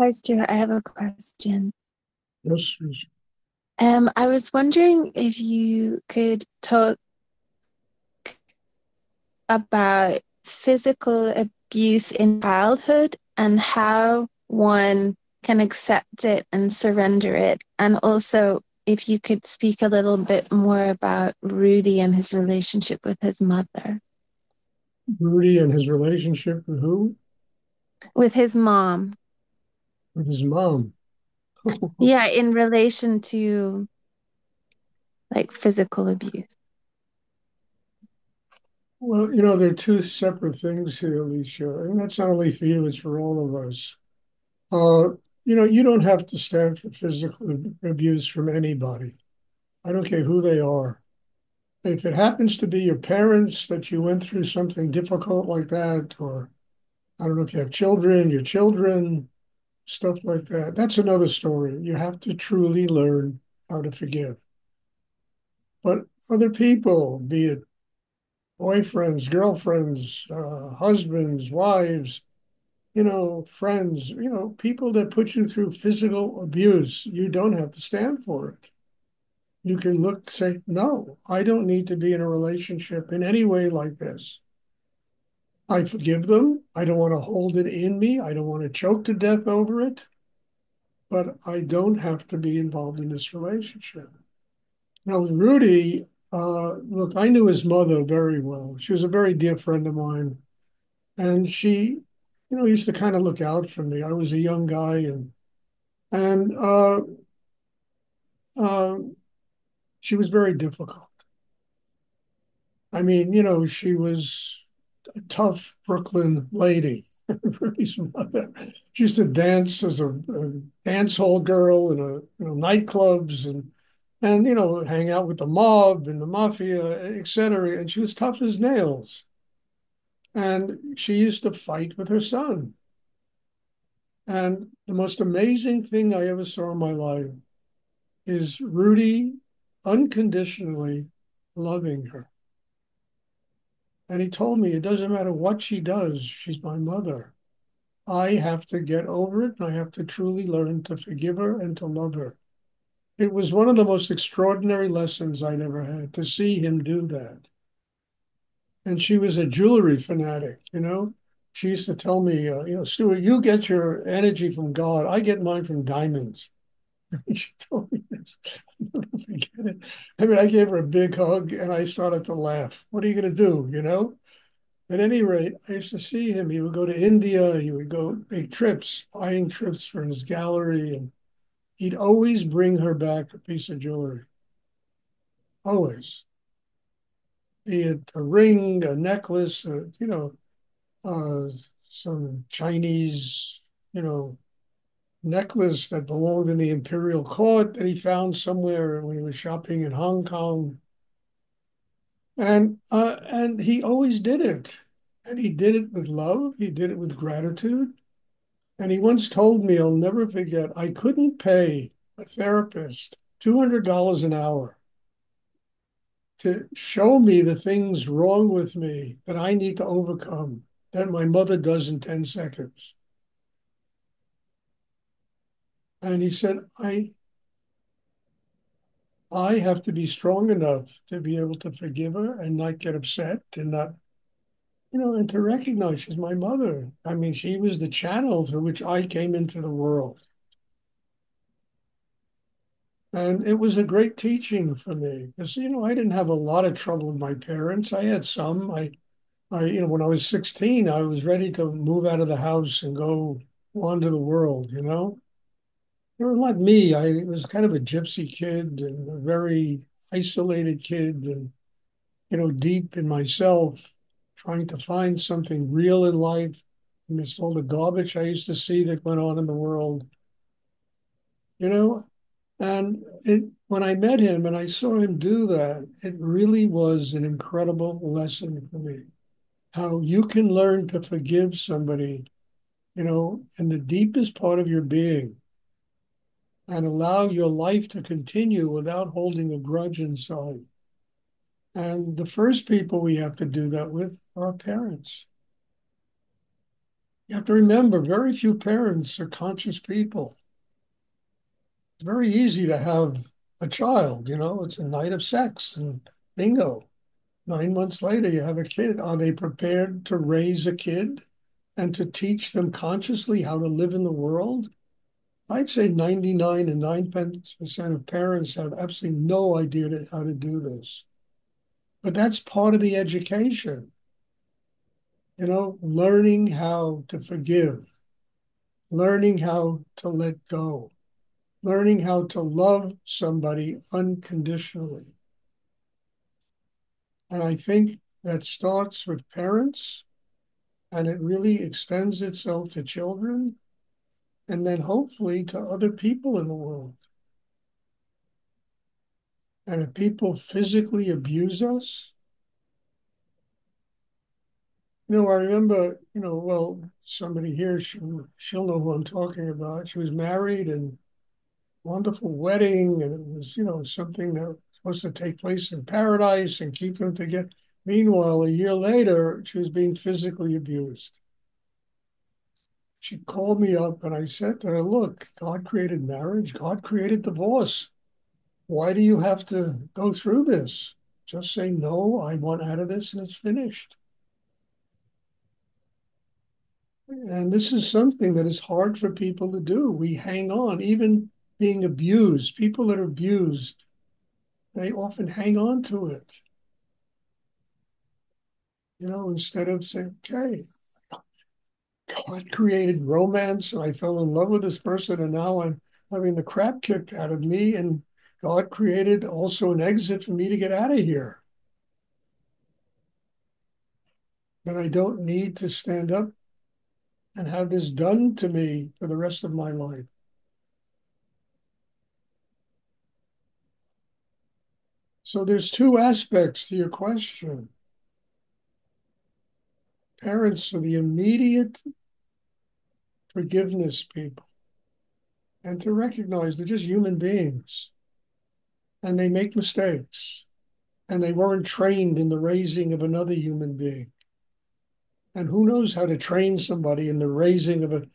Hi, Stuart. I have a question. Yes, yes. I was wondering if you could talk about physical abuse in childhood and how one can accept it and surrender it. And also, if you could speak a little bit more about Rudi and his relationship with his mother, Rudi and his relationship with who? with his mom. With his mom. Yeah, in relation to like physical abuse. Well, they're two separate things here, Alicia, and that's not only for you, it's for all of us. Uh, you don't have to stand for physical abuse from anybody. I don't care who they are. If it happens to be your parents that you went through something difficult like that, or I don't know if you have children, your children, stuff like that, that's another story. You have to truly learn how to forgive. But other people, be it boyfriends, girlfriends, husbands, wives, friends, people that put you through physical abuse, you don't have to stand for it. You can look, say, no, I don't need to be in a relationship in any way like this. I forgive them. I don't want to hold it in me. I don't want to choke to death over it, but I don't have to be involved in this relationship. Now, with Rudi, look, I knew his mother very well. She was a very dear friend of mine. And she, used to kind of look out for me. I was a young guy, and uh, she was very difficult. I mean, she was a tough Brooklyn lady. Rudy's mother. She used to dance as a dance hall girl in nightclubs and hang out with the mob and the mafia, et cetera. And she was tough as nails. And she used to fight with her son. And the most amazing thing I ever saw in my life is Rudi unconditionally loving her. And he told me, it doesn't matter what she does, she's my mother. I have to get over it and I have to truly learn to forgive her and to love her. It was one of the most extraordinary lessons I'd ever had to see him do that. And she was a jewelry fanatic. She used to tell me, Stuart, you get your energy from God. I get mine from diamonds. She told me this. I'll never forget it. I mean, I gave her a big hug and I started to laugh. What are you going to do? At any rate, I used to see him. He would go to India. He would go make trips, buying trips for his gallery. And he'd always bring her back a piece of jewelry. Always. Be it a ring, a necklace, uh, some Chinese, you know, necklace that belonged in the imperial court that he found somewhere when he was shopping in Hong Kong. And he always did it. And he did it with love. He did it with gratitude. And he once told me, I'll never forget, I couldn't pay a therapist $200 an hour to show me the things wrong with me that I need to overcome that my mother does in 10 seconds. And he said, I have to be strong enough to be able to forgive her and not get upset and not, and to recognize she's my mother. I mean, she was the channel through which I came into the world. And it was a great teaching for me because, I didn't have a lot of trouble with my parents. I had some. When I was 16, I was ready to move out of the house and go wander the world. It was like me. I was kind of a gypsy kid and a very isolated kid and, deep in myself, trying to find something real in life amidst all the garbage I used to see that went on in the world, you know? When I met him and I saw him do that, it really was an incredible lesson for me. How you can learn to forgive somebody, in the deepest part of your being and allow your life to continue without holding a grudge inside. And the first people we have to do that with are our parents. You have to remember, very few parents are conscious people. It's very easy to have a child, it's a night of sex and bingo. 9 months later, you have a kid. Are they prepared to raise a kid and to teach them consciously how to live in the world? I'd say 99 and 9% of parents have absolutely no idea how to do this. But that's part of the education, learning how to forgive, learning how to let go, learning how to love somebody unconditionally. And I think that starts with parents and it really extends itself to children and then hopefully to other people in the world. And if people physically abuse us, I remember, well, somebody here, she'll know who I'm talking about. She was married and wonderful wedding, and it was, something that was supposed to take place in paradise and keep them together. Meanwhile, a year later, she was being physically abused. She called me up and I said to her, look, God created marriage, God created divorce. Why do you have to go through this? Just say, no, I want out of this and it's finished. And this is something that is hard for people to do. We hang on, even being abused, people that are abused, they often hang on to it, instead of saying, okay, God created romance and I fell in love with this person and now I'm having the crap kicked out of me. And God created also an exit for me to get out of here. But I don't need to stand up and have this done to me for the rest of my life. So there's two aspects to your question. Parents are the immediate forgiveness people and to recognize they're just human beings and they make mistakes and they weren't trained in the raising of another human being. And who knows how to train somebody in the raising of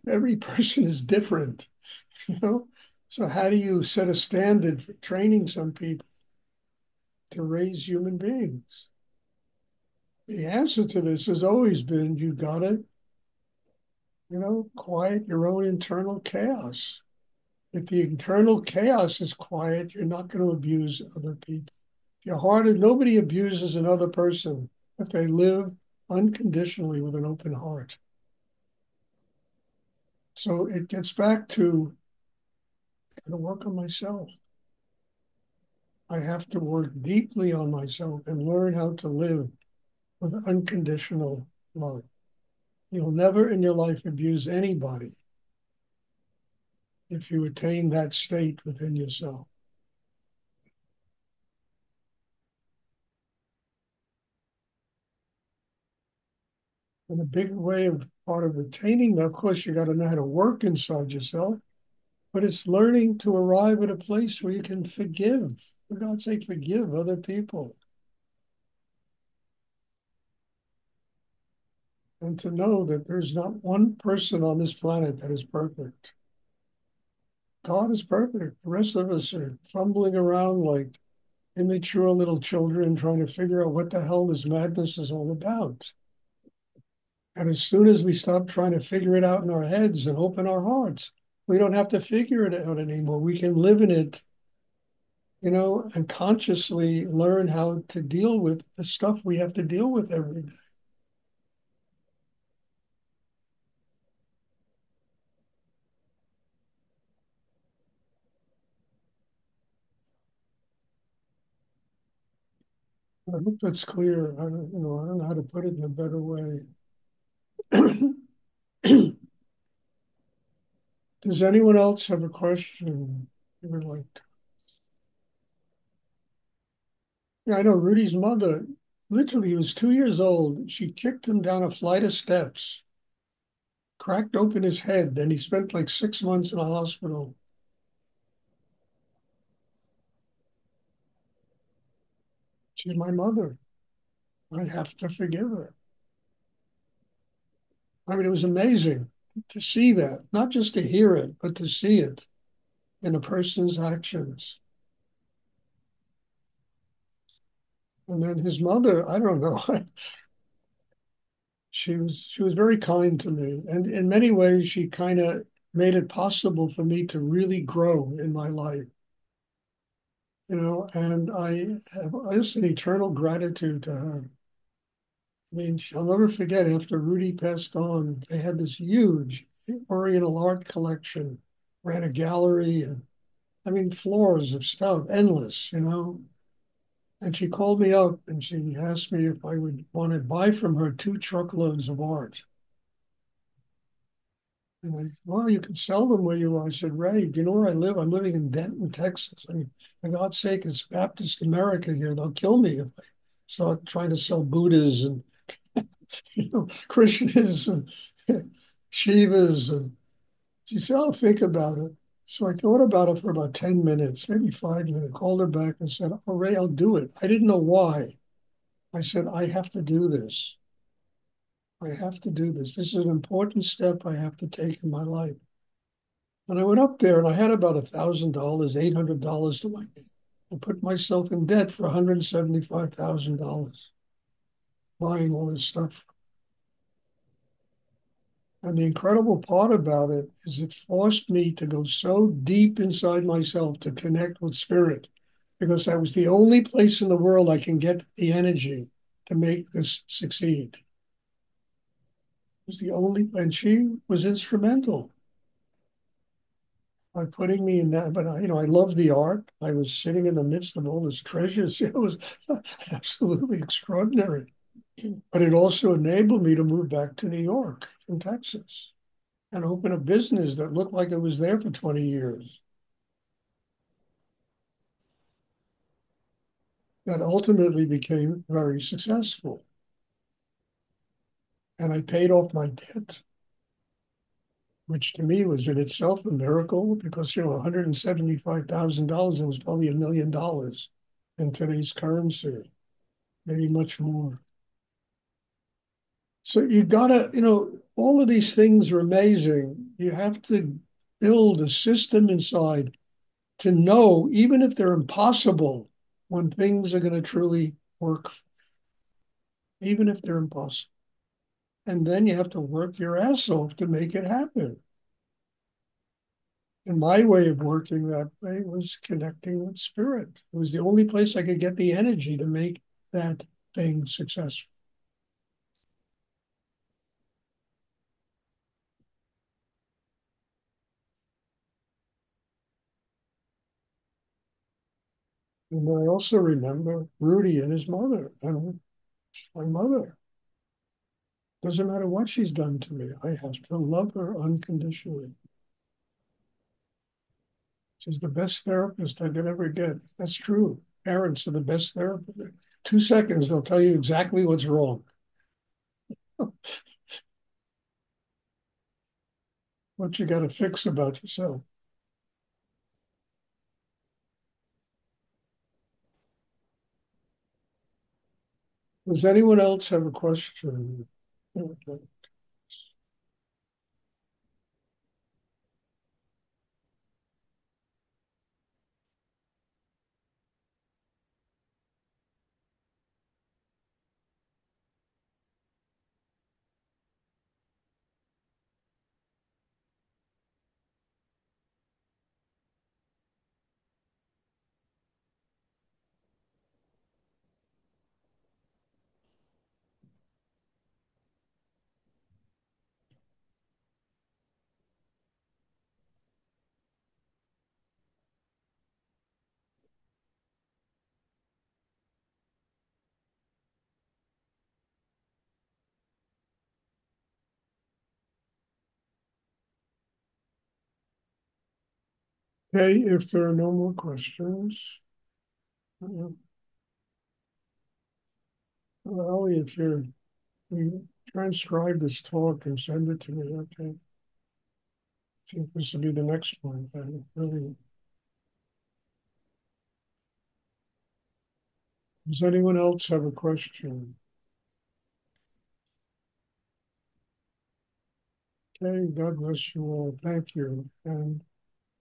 every person is different, you know? So how do you set a standard for training some people to raise human beings? The answer to this has always been you gotta, quiet your own internal chaos. If the internal chaos is quiet, you're not going to abuse other people. Your heart, nobody abuses another person if they live unconditionally with an open heart. So it gets back to I got to work on myself. I have to work deeply on myself and learn how to live with unconditional love. You'll never in your life abuse anybody if you attain that state within yourself. And a big way of part of attaining that, of course, you got to know how to work inside yourself, but it's learning to arrive at a place where you can forgive. For God's sake, forgive other people. And to know that there's not one person on this planet that is perfect. God is perfect. The rest of us are fumbling around like immature little children trying to figure out what the hell this madness is all about. And as soon as we stop trying to figure it out in our heads and open our hearts, we don't have to figure it out anymore. We can live in it, and consciously learn how to deal with the stuff we have to deal with every day. I hope that's clear. I don't know how to put it in a better way. Does anyone else have a question you would like to? Yeah, I know Rudy's mother, literally, he was 2 years old. She kicked him down a flight of steps, cracked open his head. Then he spent like 6 months in a hospital. She's my mother. I have to forgive her. I mean, it was amazing to see that, not just to hear it, but to see it in a person's actions. And then his mother, I don't know, she was very kind to me, and in many ways, she kind of made it possible for me to really grow in my life. And I have just an eternal gratitude to her. I mean, I'll never forget after Rudi passed on, they had this huge Oriental art collection, ran a gallery, and I mean, floors of stuff, endless. And she called me up and she asked me if I would want to buy from her 2 truckloads of art. And well, you can sell them where you are. I said, Ray, do you know where I live? I'm living in Denton, Texas. I mean, for God's sake, it's Baptist America here. They'll kill me if I start trying to sell Buddhas and Krishnas and Shivas. And she said, I'll think about it. So I thought about it for about 10 minutes, maybe 5 minutes, called her back and said, oh, Ray, I'll do it. I didn't know why. I said, I have to do this. I have to do this. This is an important step I have to take in my life. And I went up there and I had about $1,000, $800 to my name. I put myself in debt for $175,000 buying all this stuff. And the incredible part about it is it forced me to go so deep inside myself to connect with spirit, because that was the only place in the world I can get the energy to make this succeed. It was the only, and she was instrumental by putting me in that. But I love the art. I was sitting in the midst of all this treasures. It was absolutely extraordinary. But it also enabled me to move back to New York from Texas and open a business that looked like it was there for 20 years. That ultimately became very successful. And I paid off my debt, which to me was in itself a miracle because, $175,000, it was probably $1 million in today's currency, maybe much more. So you gotta, all of these things are amazing. You have to build a system inside to know, even if they're impossible, when things are going to truly work, even if they're impossible. And then you have to work your ass off to make it happen. And my way of working that way was connecting with spirit. It was the only place I could get the energy to make that thing successful. And I also remember Rudi and his mother, and my mother. Doesn't matter what she's done to me, I have to love her unconditionally. She's the best therapist I could ever get. That's true. Parents are the best therapists. 2 seconds, they'll tell you exactly what's wrong, what you got to fix about yourself. Does anyone else have a question? Okay, if there are no more questions, well, if you transcribe this talk and send it to me, okay. I think this will be the next one. I really. Does anyone else have a question? Okay, God bless you all. Thank you. And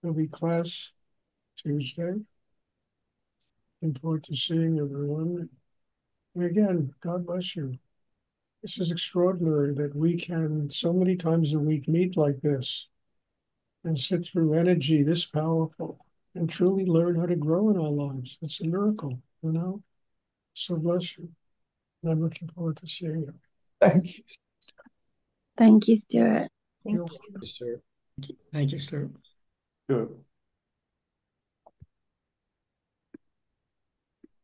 there'll be class Tuesday. Looking forward to seeing everyone. And again, God bless you. This is extraordinary that we can so many times a week meet like this and sit through energy this powerful and truly learn how to grow in our lives. It's a miracle, you know? So bless you. And I'm looking forward to seeing you. Thank you. Thank you, Stuart. You're Thank you, sir. Thank you, sir. Good.